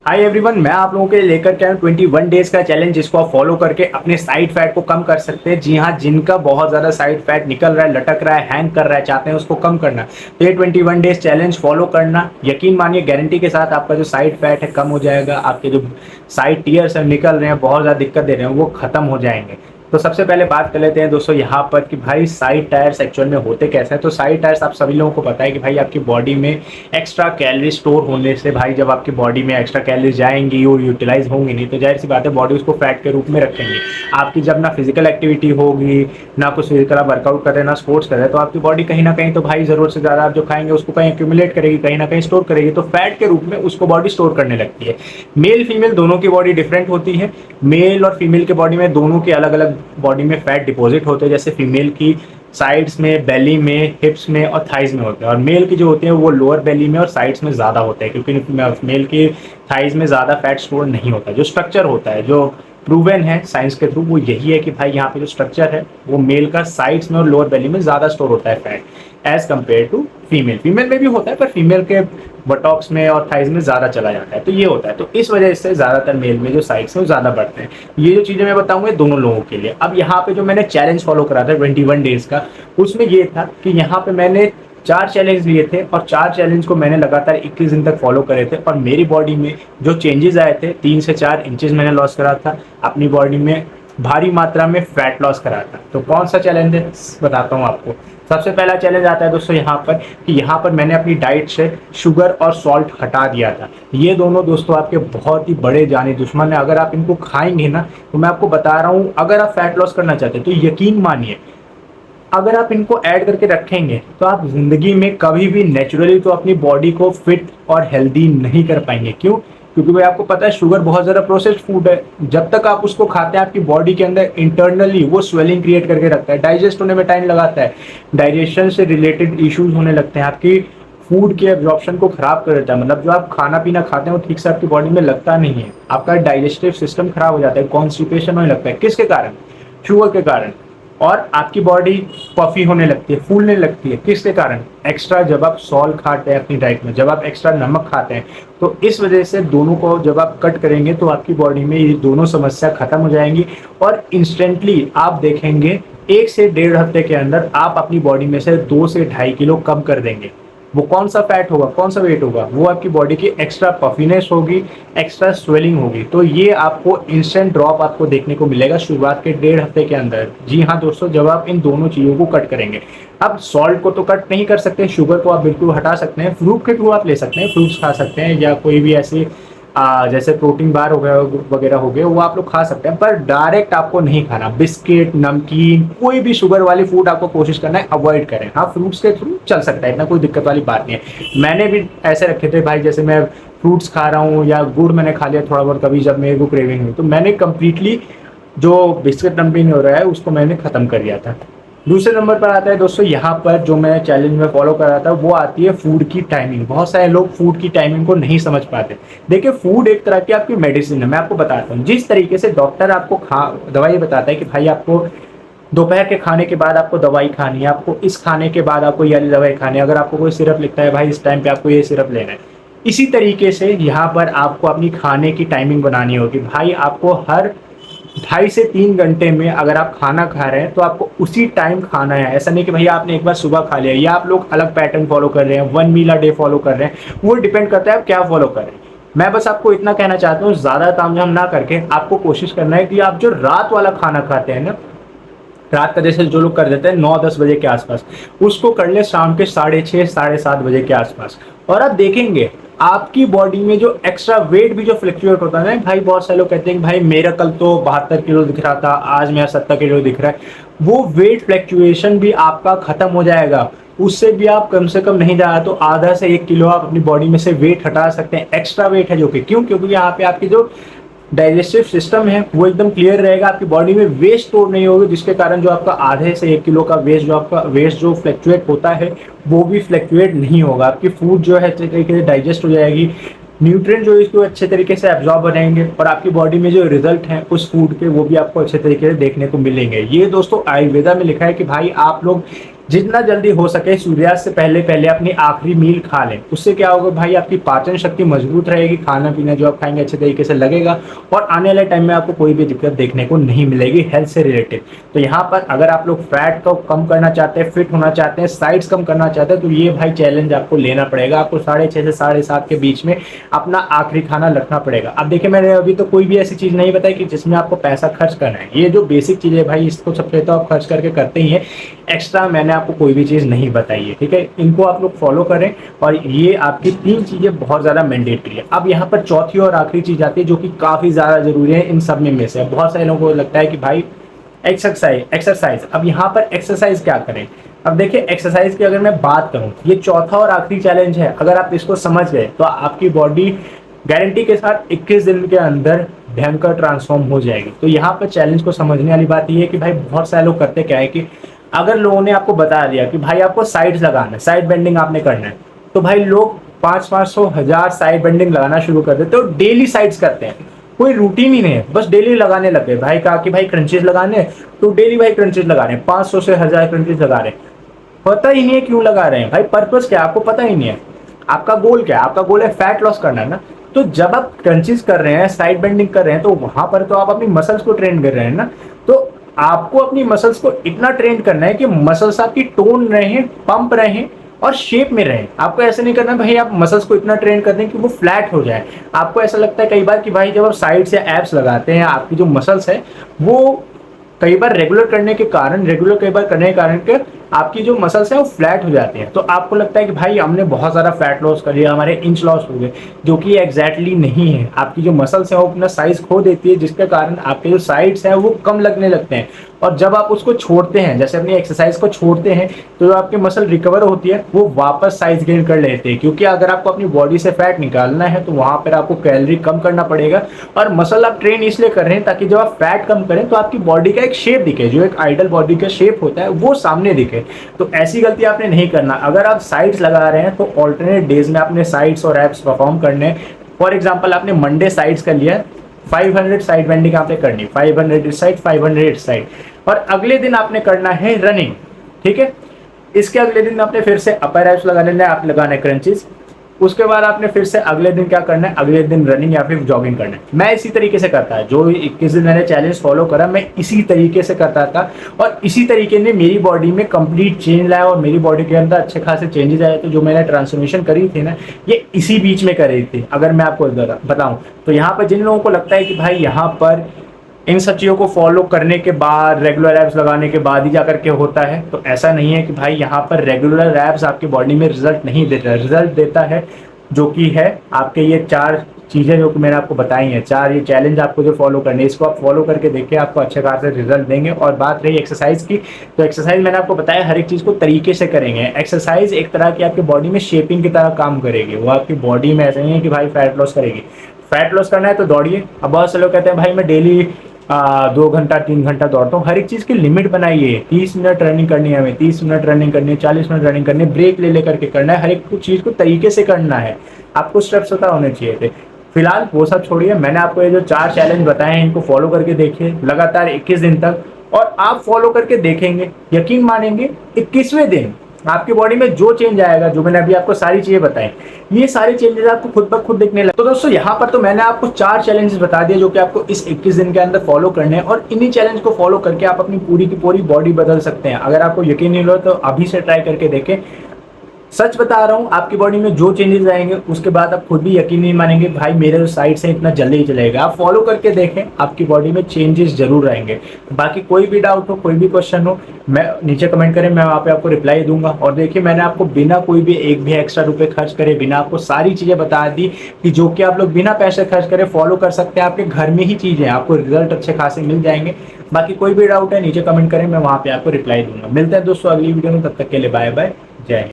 Hi everyone, मैं आप लोगों के लिए लेकर के आया 21 डेज का चैलेंज जिसको आप फॉलो करके अपने साइड फैट को कम कर सकते हैं। जी हाँ, जिनका बहुत ज़्यादा साइड फैट निकल रहा है, लटक रहा है, हैंग कर रहा है, चाहते हैं उसको कम करना, तो ये 21 डेज चैलेंज फॉलो करना। यकीन मानिए, गारंटी के साथ आपका जो साइड फैट है कम हो जाएगा। आपके जो साइड टीयर्स है निकल रहे हैं, बहुत ज़्यादा दिक्कत दे रहे हैं, वो खत्म हो जाएंगे। तो सबसे पहले बात कर लेते हैं दोस्तों यहाँ पर कि भाई साइड टायर्स एक्चुअल में होते कैसे हैं। तो साइड टायर्स आप सभी लोगों को पता है कि भाई आपकी बॉडी में एक्स्ट्रा कैलोरी स्टोर होने से, भाई जब आपकी बॉडी में एक्स्ट्रा कैलोरी जाएंगी और यूटिलाइज होंगी नहीं, तो जाहिर सी बात है बॉडी उसको फैट के रूप में रखेंगे। आपकी जब ना फिजिकल एक्टिविटी होगी, ना कुछ फिजिकल वर्कआउट कर रहे हैं, ना स्पोर्ट्स कर रहे हैं, तो आपकी बॉडी कहीं ना कहीं तो भाई जरूरत से ज़्यादा आप जो खाएंगे उसको कहीं एक्यूमुलेट करेगी, कहीं ना कहीं स्टोर करेगी, तो फैट के रूप में उसको बॉडी स्टोर करने लगती है। मेल फीमेल दोनों की बॉडी डिफरेंट होती है। मेल और फीमेल के बॉडी में दोनों के अलग अलग बॉडी में फैट डिपॉजिट होते हैं। जैसे फीमेल की साइड्स में, बेली में, हिप्स में और थाइज में होते हैं, और मेल की जो होते हैं वो लोअर बेली में और साइड्स में ज़्यादा होते हैं, क्योंकि मेल की थाइज में ज़्यादा फैट स्टोर नहीं होता। जो स्ट्रक्चर होता है, जो प्रूवन है साइंस के थ्रू, वो यही है कि भाई यहाँ पे जो स्ट्रक्चर है वो मेल का साइड्स में और लोअर बेली में ज़्यादा स्टोर होता है fat, as compare to female. Female में भी होता है पर फीमेल के बटॉक्स में और थाइज में ज़्यादा चला जाता है, तो ये होता है। तो इस वजह से ज़्यादातर मेल में जो साइड्स हैं वो ज़्यादा बढ़ते हैं। ये जो चीज़ें मैं बताऊंगा दोनों लोगों के लिए। अब यहाँ पे जो मैंने चैलेंज फॉलो करा था 21 डेज का, उसमें ये था कि यहाँ पे मैंने 4 चैलेंज लिए थे और 4 चैलेंज को मैंने लगातार 21 दिन तक फॉलो करे थे, और मेरी बॉडी में जो चेंजेस आए थे, 3 से 4 इंचेस मैंने लॉस करा था अपनी बॉडी में, भारी मात्रा में फैट लॉस करा था। तो कौन सा चैलेंज है बताता हूँ आपको। सबसे पहला चैलेंज आता है दोस्तों यहाँ पर कि यहाँ पर मैंने अपनी डाइट से शुगर और सॉल्ट हटा दिया था। ये दोनों दोस्तों आपके बहुत ही बड़े जानी दुश्मन है। अगर आप इनको खाएंगे ना, तो मैं आपको बता रहा हूँ, अगर आप फैट लॉस करना चाहते हैं तो यकीन मानिए, अगर आप इनको ऐड करके रखेंगे तो आप जिंदगी में कभी भी नेचुरली तो अपनी बॉडी को फिट और हेल्दी नहीं कर पाएंगे। क्यों? क्योंकि भाई आपको पता है शुगर बहुत ज़्यादा प्रोसेस्ड फूड है। जब तक आप उसको खाते हैं आपकी बॉडी के अंदर इंटरनली वो स्वेलिंग क्रिएट करके रखता है, डाइजेस्ट होने में टाइम लगाता है, डाइजेशन से रिलेटेड इश्यूज होने लगते हैं, आपकी फूड के एब्जॉर्प्शन को खराब कर देता है। मतलब जो आप खाना पीना खाते हैं वो ठीक से आपकी बॉडी में लगता नहीं है, आपका डाइजेस्टिव सिस्टम खराब हो जाता है, कॉन्स्टिपेशन होने लगता है। किसके कारण? शुगर के कारण। और आपकी बॉडी पफी होने लगती है, फूलने लगती है। किसके कारण? एक्स्ट्रा जब आप सॉल्ट खाते हैं अपनी डाइट में, जब आप एक्स्ट्रा नमक खाते हैं, तो इस वजह से दोनों को जब आप कट करेंगे तो आपकी बॉडी में ये दोनों समस्या खत्म हो जाएंगी, और इंस्टेंटली आप देखेंगे 1 से 1.5 हफ्ते के अंदर आप अपनी बॉडी में से 2 से 2.5 किलो कम कर देंगे। वो कौन सा फैट होगा, कौन सा वेट होगा? वो आपकी बॉडी की एक्स्ट्रा पफीनेस होगी, एक्स्ट्रा स्वेलिंग होगी। तो ये आपको इंस्टेंट ड्रॉप आपको देखने को मिलेगा शुरुआत के 1.5 हफ्ते के अंदर। जी हाँ दोस्तों, जब आप इन दोनों चीज़ों को कट करेंगे। अब सॉल्ट को तो कट नहीं कर सकते, शुगर को आप बिल्कुल हटा सकते हैं, फ्रूट के थ्रू आप ले सकते हैं, फ्रूट्स खा सकते हैं, या कोई भी ऐसी जैसे प्रोटीन बार हो गया वगैरह हो गए, वो आप लोग खा सकते हैं, पर डायरेक्ट आपको नहीं खाना। बिस्किट, नमकीन, कोई भी शुगर वाली फूड आपको कोशिश करना है अवॉइड करें। हाँ, फ्रूट्स के थ्रू चल सकता है, इतना कोई दिक्कत वाली बात नहीं है। मैंने भी ऐसे रखे थे भाई, जैसे मैं फ्रूट्स खा रहा हूँ या गुड़ मैंने खा लिया थोड़ा बहुत कभी जब मेरे को क्रेविंग हुई, तो मैंने कंप्लीटली जो बिस्किट नमकीन हो रहा है उसको मैंने ख़त्म कर दिया था। दूसरे नंबर पर आता है दोस्तों यहाँ पर जो मैं चैलेंज में फॉलो कर रहा था, वो आती है फूड की टाइमिंग। बहुत सारे लोग फूड की टाइमिंग को नहीं समझ पाते। देखिए, फूड एक तरह की आपकी मेडिसिन है। मैं आपको बताता हूँ, जिस तरीके से डॉक्टर आपको दवाई बताता है कि भाई आपको दोपहर के खाने के बाद आपको दवाई खानी है, आपको इस खाने के बाद आपको ये वाली दवाई खानी है, अगर आपको कोई सिरप लिखता है भाई इस टाइम पे आपको ये सिरप लेना है, इसी तरीके से यहाँ पर आपको अपनी खाने की टाइमिंग बनानी होगी। भाई आपको हर 2.5 से 3 घंटे में अगर आप खाना खा रहे हैं तो आपको उसी टाइम खाना है। ऐसा नहीं कि भैया आपने एक बार सुबह खा लिया, या आप लोग अलग पैटर्न फॉलो कर रहे हैं, 1 मील अ डे फॉलो कर रहे हैं, वो डिपेंड करता है आप क्या फॉलो कर रहे हैं। मैं बस आपको इतना कहना चाहता हूँ, ज़्यादा तामझाम ना करके आपको कोशिश करना है कि आप जो रात वाला खाना खाते हैं ना, रात का जैसे जो लोग कर देते हैं 9-10 बजे के आसपास, उसको कर ले शाम के 6:30 7:30 बजे के आसपास, और आप देखेंगे आपकी बॉडी में जो एक्स्ट्रा वेट भी जो फ्लक्चुएट होता है ना। भाई बहुत सारे लोग कहते हैं कि भाई मेरा कल तो 72 किलो दिख रहा था, आज मेरा 70 किलो दिख रहा है। वो वेट फ्लक्चुएशन भी आपका खत्म हो जाएगा। उससे भी आप कम से कम नहीं जाए तो आधा से 1 किलो आप अपनी बॉडी में से वेट हटा सकते हैं, एक्स्ट्रा वेट है जो कि क्यों? क्योंकि यहाँ पे आपकी जो डाइजेस्टिव सिस्टम है वो एकदम क्लियर रहेगा, आपकी बॉडी में वेस्ट स्टोर नहीं होगी, जिसके कारण जो आपका आधे से 1 किलो का वेस्ट जो आपका वेस्ट जो फ्लक्चुएट होता है वो भी फ्लक्चुएट नहीं होगा। आपकी फूड जो है अच्छे तरीके से डाइजेस्ट हो जाएगी, न्यूट्रिएंट जो इसको अच्छे तरीके से एब्जॉर्ब बनेंगे, और आपकी बॉडी में जो रिजल्ट हैं उस फूड के वो भी आपको अच्छे तरीके से देखने को मिलेंगे। ये दोस्तों आयुर्वेदा में लिखा है कि भाई आप लोग जितना जल्दी हो सके सूर्यास्त से पहले पहले अपनी आखिरी मील खा लें। उससे क्या होगा भाई, आपकी पाचन शक्ति मजबूत रहेगी, खाना पीना जो आप खाएंगे अच्छे तरीके से लगेगा और आने वाले टाइम में आपको कोई भी दिक्कत देखने को नहीं मिलेगी हेल्थ से रिलेटेड। तो यहाँ पर अगर आप लोग फैट को कम करना चाहते हैं, फिट होना चाहते हैं, साइड्स कम करना चाहते हैं, तो ये भाई चैलेंज आपको लेना पड़ेगा। आपको 6:30 से 7:30 के बीच में अपना आखिरी खाना रखना पड़ेगा। अब देखिए, मैंने अभी तो कोई भी ऐसी चीज नहीं बताई कि जिसमें आपको पैसा खर्च करना है। ये जो बेसिक चीज है भाई, इसको सबसे तो आप खर्च करके करते ही है, एक्स्ट्रा मैंने आपको कोई भी चीज नहीं बताई है, ठीक है। इनको आप लोग फॉलो करें और ये आपकी 3 चीजें बहुत ज्यादा मैंडेटरी है। अब यहाँ पर चौथी और आखिरी चीज आती है जो कि काफी ज्यादा जरूरी है इन सब में से। बहुत सारे लोगों को लगता है कि भाई एक्सरसाइज। अब यहाँ पर एक्सरसाइज क्या करें। अब देखिए, एक्सरसाइज की अगर मैं बात करूं, ये चौथा और आखिरी चैलेंज है। अगर आप इसको समझ गए तो आपकी बॉडी गारंटी के साथ 21 दिन के अंदर भयंकर ट्रांसफॉर्म हो जाएगी। तो यहाँ पर चैलेंज को समझने वाली बात ये है कि भाई बहुत सारे लोग करते क्या है कि अगर लोगों ने आपको बता दिया कि भाई आपको साइड्स लगाना है, साइड बेंडिंग आपने करना है, तो भाई लोग 500 1000 साइड बेंडिंग लगाना शुरू कर देते हैं और डेली साइड्स करते हैं। कोई रूटीन ही नहीं है, बस डेली लगाने लग गए। भाई कहा कि भाई क्रंचेस लगाने, तो डेली भाई क्रंचेस लगा रहे हैं, 500 से 1000 क्रंचेस लगा रहे हैं। पता ही नहीं है क्यों लगा रहे हैं भाई, पर्पस क्या है आपको पता ही नहीं है। आपका गोल क्या है, आपका गोल है फैट लॉस करना है ना। तो जब आप क्रंचेस कर रहे हैं, साइड बेंडिंग कर रहे हैं, तो वहां पर तो आप अपनी मसल्स को ट्रेन कर रहे हैं ना। तो आपको अपनी मसल्स को इतना ट्रेन करना है कि मसल्स आपकी टोन रहे, पंप रहे और शेप में रहे। आपको ऐसा नहीं करना भाई आप मसल्स को इतना ट्रेन कर दें कि वो फ्लैट हो जाए। आपको ऐसा लगता है कई बार कि भाई जब आप साइड्स या एब्स लगाते हैं, आपकी जो मसल्स है वो कई बार रेगुलर करने के कारण के आपकी जो मसल्स है वो फ्लैट हो जाती हैं। तो आपको लगता है कि भाई हमने बहुत ज़्यादा फैट लॉस कर लिया, हमारे इंच लॉस हो गए, जो कि एग्जैक्टली नहीं है। आपकी जो मसल्स है वो अपना साइज खो देती है, जिसके कारण आपके जो साइड्स हैं वो कम लगने लगते हैं। और जब आप उसको छोड़ते हैं, जैसे अपनी एक्सरसाइज को छोड़ते हैं, तो जो आपकी मसल रिकवर होती है वो वापस साइज गेन कर लेते हैं। क्योंकि अगर आपको अपनी बॉडी से फैट निकालना है तो वहां पर आपको कैलोरी कम करना पड़ेगा। और मसल आप ट्रेन इसलिए कर रहे हैं ताकि जब आप फैट कम करें तो आपकी बॉडी का एक शेप दिखे, जो एक आइडल बॉडी का शेप होता है वो सामने दिखे। तो ऐसी गलती आपने नहीं करना। अगर आप साइड्स लगा रहे हैं तो ऑल्टरनेट डेज में आपने साइड्स और एब्स परफॉर्म करने। फॉर एग्जांपल, आपने मंडे साइड्स कर लिया, 500 साइड बेंडिंग आपने करनी, 500 इस साइड, 500 इस साइड, और अगले दिन आपने करना है रनिंग, ठीक है। इसके अगले दिन आपने फिर से अपर एब्स लगाने, आप लगाना है क्रंचेस। उसके बाद आपने फिर से अगले दिन क्या करना है, अगले दिन रनिंग या फिर जॉगिंग करना है। मैं इसी तरीके से करता है, जो 21 दिन मैंने चैलेंज फॉलो करा, मैं इसी तरीके से करता था और इसी तरीके ने मेरी बॉडी में कंप्लीट चेंज लाया और मेरी बॉडी के अंदर अच्छे खासे चेंजेस आए। तो जो मैंने ट्रांसफॉर्मेशन करी थी ना, ये इसी बीच में करी थी। अगर मैं आपको बताऊं तो यहाँ पर जिन लोगों को लगता है कि भाई यहाँ पर इन सब चीज़ों को फॉलो करने के बाद, रेगुलर एब्स लगाने के बाद ही जाकर के होता है, तो ऐसा नहीं है कि भाई यहाँ पर रेगुलर एब्स आपकी बॉडी में रिजल्ट नहीं देता है। रिजल्ट देता है जो कि है आपके ये 4 चीज़ें जो कि मैंने आपको बताई हैं, 4 ये चैलेंज आपको जो फॉलो करने, इसको आप फॉलो करके देखिए, आपको अच्छे खासे रिजल्ट देंगे। और बात रही एक्सरसाइज की, तो एक्सरसाइज मैंने आपको बताया हर एक चीज़ को तरीके से करेंगे। एक्सरसाइज एक तरह की आपकी बॉडी में शेपिंग की तरह काम करेगी। वो आपकी बॉडी में ऐसा नहीं है कि भाई फैट लॉस करेगी। फैट लॉस करना है तो दौड़िए। अब बहुत से लोग कहते हैं भाई मैं डेली 2 घंटा 3 घंटा दौड़ता हूँ। हर एक चीज़ की लिमिट बनाइए। 30 मिनट रनिंग करनी है हमें, 30 मिनट रनिंग करनी है, 40 मिनट रनिंग करनी है, ब्रेक ले लेकर के करना है। हर एक चीज़ को तरीके से करना है, आपको स्टेप्स पता होने चाहिए थे। फिलहाल वो सब छोड़िए, मैंने आपको ये जो 4 चैलेंज बताए हैं इनको फॉलो करके देखिए लगातार 21 दिन तक, और आप फॉलो करके देखेंगे, यकीन मानेंगे 21वें दिन आपकी बॉडी में जो चेंज आएगा, जो मैंने अभी आपको सारी चीजें बताई, ये सारे चेंजेस आपको खुद ब खुद देखने लगे। तो दोस्तों यहाँ पर तो मैंने आपको 4 चैलेंजेस बता दिए जो कि आपको इस 21 दिन के अंदर फॉलो करने हैं, और इन्हीं चैलेंज को फॉलो करके आप अपनी पूरी की पूरी बॉडी बदल सकते हैं। अगर आपको यकीन नहीं हो तो अभी से ट्राई करके देखें। सच बता रहा हूँ, आपकी बॉडी में जो चेंजेस आएंगे उसके बाद आप खुद भी यकीन नहीं मानेंगे भाई मेरे जो साइड से इतना जल्दी ही चलेगा। आप फॉलो करके देखें, आपकी बॉडी में चेंजेस जरूर आएंगे। बाकी कोई भी डाउट हो, कोई भी क्वेश्चन हो, मैं नीचे कमेंट करें, मैं वहाँ पे आपको रिप्लाई दूंगा। और देखिए मैंने आपको बिना कोई भी एक भी एक्स्ट्रा रुपये खर्च करे, बिना आपको सारी चीज़ें बता दी कि जो कि आप लोग बिना पैसे खर्च करे फॉलो कर सकते हैं। आपके घर में ही चीज़ें, आपको रिजल्ट अच्छे खासे मिल जाएंगे। बाकी कोई भी डाउट है नीचे कमेंट करें, मैं वहाँ पे आपको रिप्लाई दूंगा। मिलते हैं दोस्तों अगली वीडियो में, तब तक के लिए बाय बाय, जय हिंद।